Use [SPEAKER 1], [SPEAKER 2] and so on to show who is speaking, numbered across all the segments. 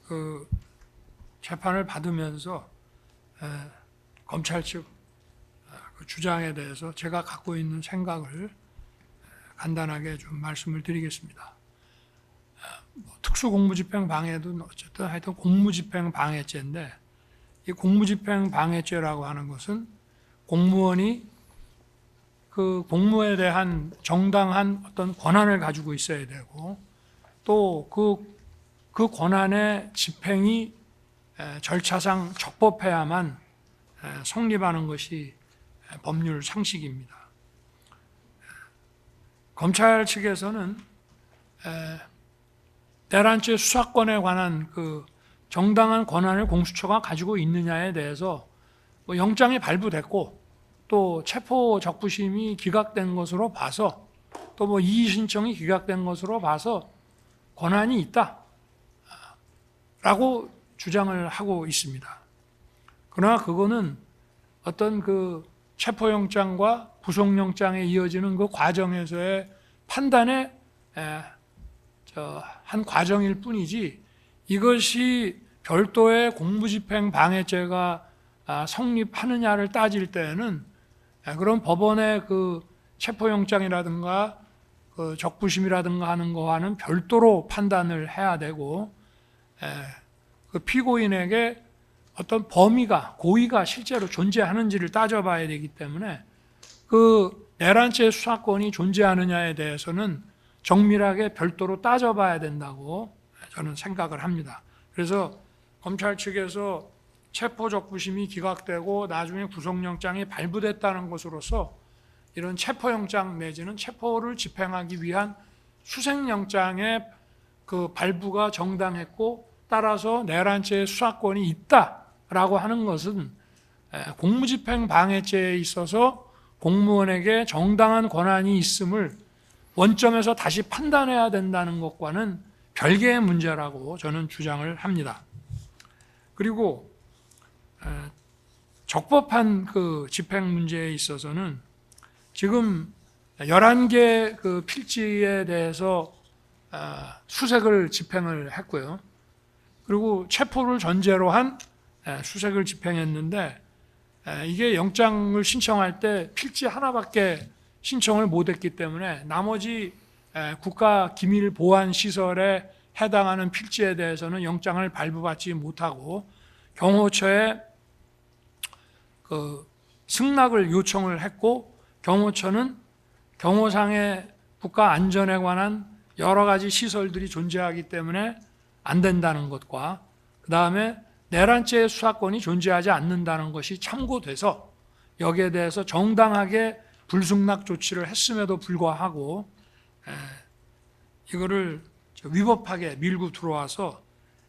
[SPEAKER 1] 그 재판을 받으면서 검찰 측 그 주장에 대해서 제가 갖고 있는 생각을 간단하게 좀 말씀을 드리겠습니다. 특수공무집행 방해도 어쨌든 하여튼 공무집행 방해죄인데, 이 공무집행 방해죄라고 하는 것은 공무원이 그 공무에 대한 정당한 어떤 권한을 가지고 있어야 되고, 또 그 권한의 집행이 절차상 적법해야만 성립하는 것이 법률 상식입니다. 검찰 측에서는 내란죄 수사권에 관한 그 정당한 권한을 공수처가 가지고 있느냐에 대해서 뭐 영장이 발부됐고, 또 체포 적부심이 기각된 것으로 봐서, 또 뭐 이의 신청이 기각된 것으로 봐서 권한이 있다라고 주장을 하고 있습니다. 그러나 그거는 어떤 그 체포영장과 구속영장에 이어지는 그 과정에서의 판단의 한 과정일 뿐이지, 이것이 별도의 공무집행 방해죄가 성립하느냐를 따질 때에는 그런 법원의 그 체포영장이라든가 그 적부심이라든가 하는 거와는 별도로 판단을 해야 되고, 그 피고인에게 어떤 범위가, 고의가 실제로 존재하는지를 따져봐야 되기 때문에 그 내란죄 수사권이 존재하느냐에 대해서는 정밀하게 별도로 따져봐야 된다고 저는 생각을 합니다. 그래서 검찰 측에서 체포 적부심이 기각되고 나중에 구속영장이 발부됐다는 것으로서 이런 체포영장 내지는 체포를 집행하기 위한 수색영장의 그 발부가 정당했고, 따라서 내란죄 수사권이 있다라고 하는 것은 공무집행 방해죄에 있어서 공무원에게 정당한 권한이 있음을 원점에서 다시 판단해야 된다는 것과는 별개의 문제라고 저는 주장을 합니다. 그리고 적법한 그 집행 문제에 있어서는 지금 11개 그 필지에 대해서 수색을 집행을 했고요. 그리고 체포를 전제로 한 수색을 집행했는데, 이게 영장을 신청할 때 필지 하나밖에 신청을 못했기 때문에 나머지 국가기밀보안시설에 해당하는 필지에 대해서는 영장을 발부받지 못하고 경호처에 그 승낙을 요청을 했고, 경호처는 경호상의 국가 안전에 관한 여러 가지 시설들이 존재하기 때문에 안 된다는 것과, 그 다음에 내란죄 수사권이 존재하지 않는다는 것이 참고돼서 여기에 대해서 정당하게 불승낙 조치를 했음에도 불구하고 이거를 위법하게 밀고 들어와서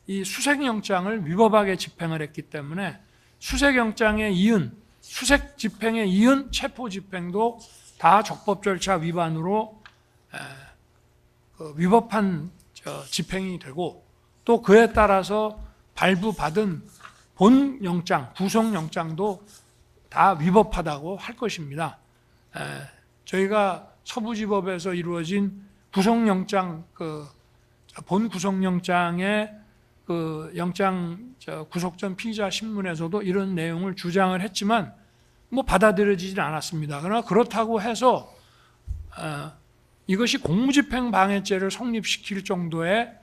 [SPEAKER 1] 이 수색영장을 위법하게 집행을 했기 때문에 수색영장에 이은, 수색 집행에 이은 체포 집행도 다 적법 절차 위반으로 위법한 집행이 되고, 또 그에 따라서 발부받은 본 영장, 구속영장도 다 위법하다고 할 것입니다. 저희가 서부지법에서 이루어진 구속영장, 본 구속영장의 그 영장 구속 전 피의자 신문에서도 이런 내용을 주장을 했지만 뭐 받아들여지진 않았습니다. 그러나 그렇다고 해서 이것이 공무집행 방해죄를 성립시킬 정도의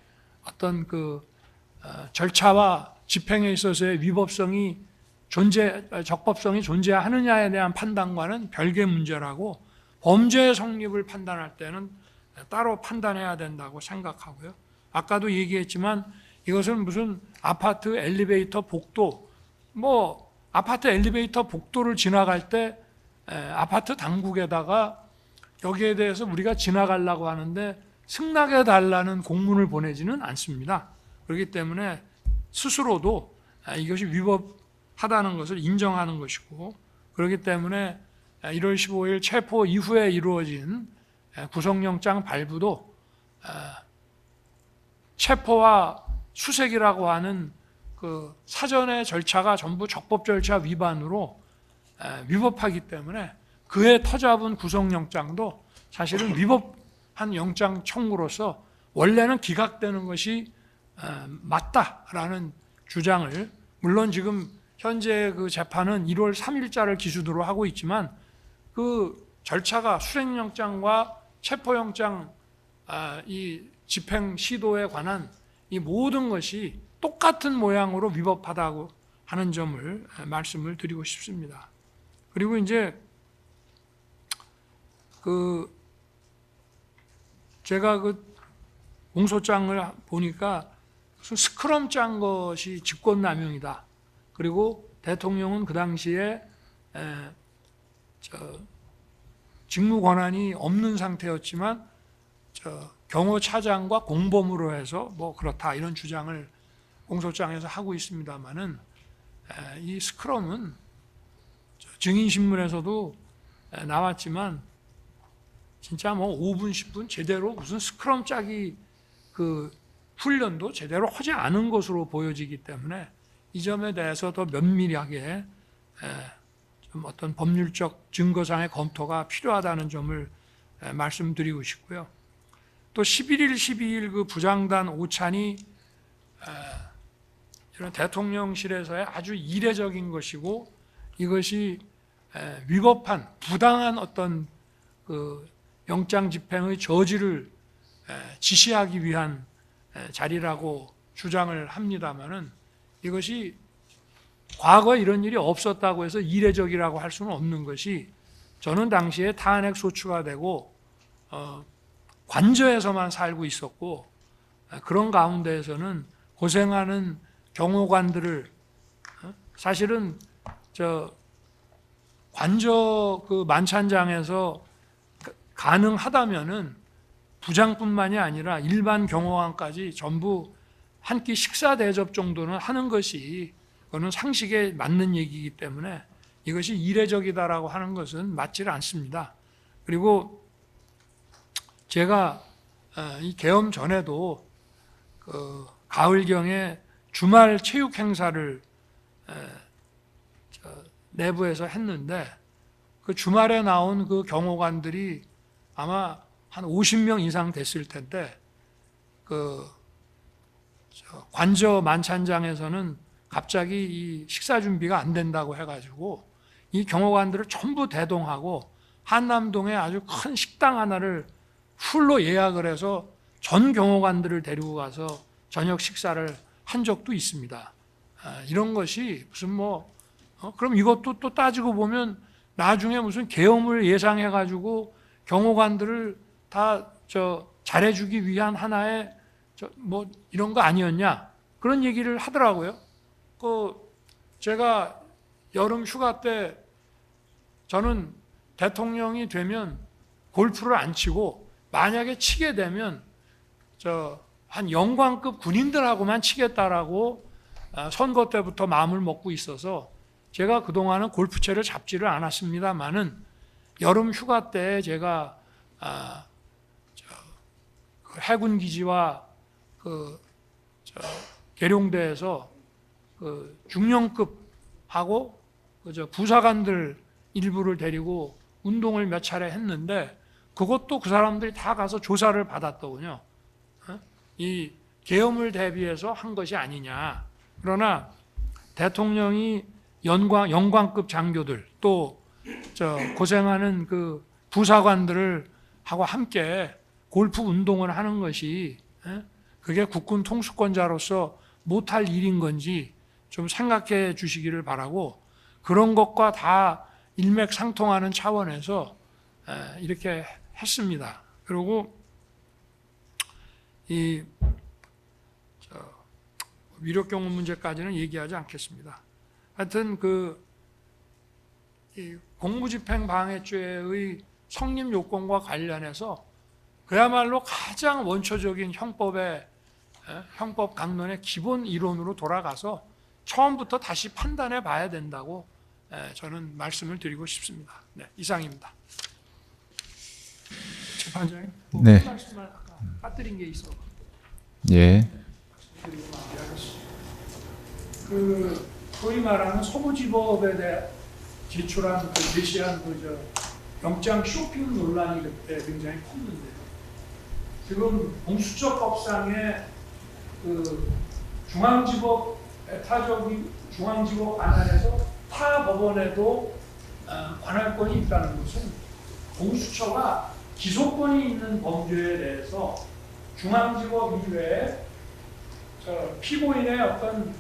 [SPEAKER 1] 어떤 그 절차와 집행에 있어서의 위법성이 적법성이 존재하느냐에 대한 판단과는 별개 문제라고, 범죄의 성립을 판단할 때는 따로 판단해야 된다고 생각하고요. 아까도 얘기했지만 이것은 무슨 아파트 엘리베이터 복도, 뭐 아파트 엘리베이터 복도를 지나갈 때 아파트 당국에다가 여기에 대해서 우리가 지나가려고 하는데 승낙해 달라는 공문을 보내지는 않습니다. 그렇기 때문에 스스로도 이것이 위법하다는 것을 인정하는 것이고, 그렇기 때문에 1월 15일 체포 이후에 이루어진 구속영장 발부도 체포와 수색이라고 하는 그 사전의 절차가 전부 적법 절차 위반으로 위법하기 때문에 그에 터잡은 구속영장도 사실은 위법한 영장 청구로서 원래는 기각되는 것이 맞다라는 주장을, 물론 지금 현재 그 재판은 1월 3일자를 기준으로 하고 있지만 그 절차가 수행영장과 체포영장 이 집행 시도에 관한 이 모든 것이 똑같은 모양으로 위법하다고 하는 점을 말씀을 드리고 싶습니다. 그리고 이제 제가 그 공소장을 보니까 무슨 스크럼 짠 것이 직권남용이다. 그리고 대통령은 그 당시에 직무 권한이 없는 상태였지만 경호 차장과 공범으로 해서 뭐 그렇다 이런 주장을 공소장에서 하고 있습니다만은 이 스크럼은 증인 신문에서도 나왔지만 진짜 뭐 5분 10분 제대로 무슨 스크럼 짜기 그 훈련도 제대로 하지 않은 것으로 보여지기 때문에 이 점에 대해서 더 면밀하게 좀 어떤 법률적 증거상의 검토가 필요하다는 점을 말씀드리고 싶고요. 또 11일, 12일 그 부장단 오찬이 이런 대통령실에서의 아주 이례적인 것이고 이것이 위법한 부당한 어떤 그 영장 집행의 저지를 지시하기 위한 자리라고 주장을 합니다마는 이것이 과거에 이런 일이 없었다고 해서 이례적이라고 할 수는 없는 것이 저는 당시에 탄핵 소추가 되고 관저에서만 살고 있었고 그런 가운데에서는 고생하는 경호관들을 사실은 관저 그 만찬장에서 가능하다면은 부장뿐만이 아니라 일반 경호관까지 전부 한 끼 식사 대접 정도는 하는 것이 그거는 상식에 맞는 얘기이기 때문에 이것이 이례적이다라고 하는 것은 맞지 않습니다. 그리고 제가 이 계엄 전에도 그 가을경에 주말 체육 행사를 내부에서 했는데 그 주말에 나온 그 경호관들이 아마 한 50명 이상 됐을 텐데 그 관저 만찬장에서는 갑자기 이 식사 준비가 안 된다고 해가지고 이 경호관들을 전부 대동하고 한남동에 아주 큰 식당 하나를 풀로 예약을 해서 전 경호관들을 데리고 가서 저녁 식사를 한 적도 있습니다. 이런 것이 무슨 그럼 이것도 또 따지고 보면 나중에 무슨 계엄을 예상해가지고 경호관들을 다 잘해주기 위한 하나의 이런 거 아니었냐 그런 얘기를 하더라고요. 제가 여름 휴가 때 저는 대통령이 되면 골프를 안 치고 만약에 치게 되면 한 영광급 군인들하고만 치겠다라고 선거 때부터 마음을 먹고 있어서 제가 그동안은 골프채를 잡지를 않았습니다만은 여름 휴가 때 제가 해군 기지와 계룡대에서 중령급하고 부사관들 일부를 데리고 운동을 몇 차례 했는데 그것도 그 사람들이 다 가서 조사를 받았더군요. 이 계엄을 대비해서 한 것이 아니냐. 그러나 대통령이 영광급 장교들 또 고생하는 그 부사관들을 하고 함께 골프 운동을 하는 것이 그게 국군 통수권자로서 못할 일인 건지 좀 생각해 주시기를 바라고 그런 것과 다 일맥상통하는 차원에서 이렇게 했습니다. 그리고 이 위력경호 문제까지는 얘기하지 않겠습니다. 하여튼 이 공무집행방해죄의 성립 요건과 관련해서 그야말로 가장 원초적인 형법 강론의 기본 이론으로 돌아가서 처음부터 다시 판단해 봐야 된다고 저는 말씀을 드리고 싶습니다. 네, 이상입니다. 재판장님,
[SPEAKER 2] 네.
[SPEAKER 1] 말씀을 아까 빠뜨린 게 있어.
[SPEAKER 2] 예.
[SPEAKER 1] 소위 말하는 서부지법에 대해 제출한 제시한 영장 쇼핑 논란이 그때 굉장히 컸는데 지금 공수처법상에 그 중앙지법 배타적인 중앙지법 관할에서 타 법원에도 관할권이 있다는 것은 공수처가 기소권이 있는 범죄에 대해서 중앙지법 이외에 피고인의 어떤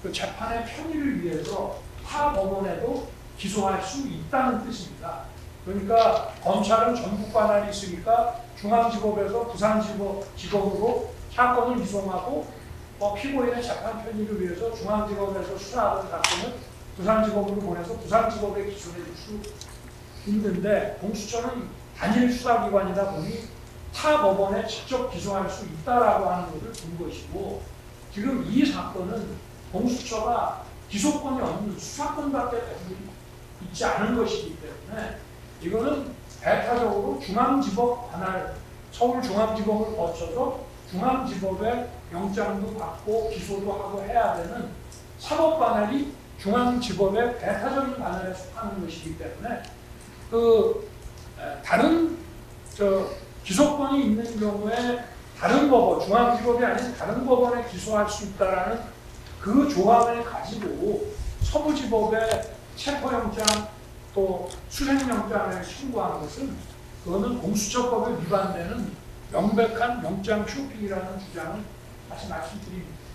[SPEAKER 1] 그 재판의 편의를 위해서 타 법원에도 기소할 수 있다는 뜻입니다. 그러니까 검찰은 전국 관할이 있으니까 중앙지법에서 부산지법으로 사건을 이송하고 피고인의 재판 편의를 위해서 중앙지법에서 수사하던 사건을 부산지법으로 보내서 부산지법에 기소해 줄 수 있는데 공수처는 단일 수사기관이다 보니 타 법원에 직접 기소할 수 있다라고 하는 것을 본 것이고 지금 이 사건은 공수처가 기소권이 없는 수사권밖에 있지 않은 것이기 때문에 이거는 배타적으로 중앙지법 관할 서울중앙지법을 거쳐서 중앙지법에 영장도 받고 기소도 하고 해야 되는 사법관할이 중앙지법의 배타적인 관할에 속하는 것이기 때문에 다른 기소권이 있는 경우에 다른 법원, 중앙지법이 아닌 다른 법원에 기소할 수 있다라는 그 조항을 가지고 서부지법에 체포영장 또 수색영장을 청구하는 것은 그거는 공수처법에 위반되는 명백한 영장 쇼핑이라는 주장을 다시 말씀드립니다.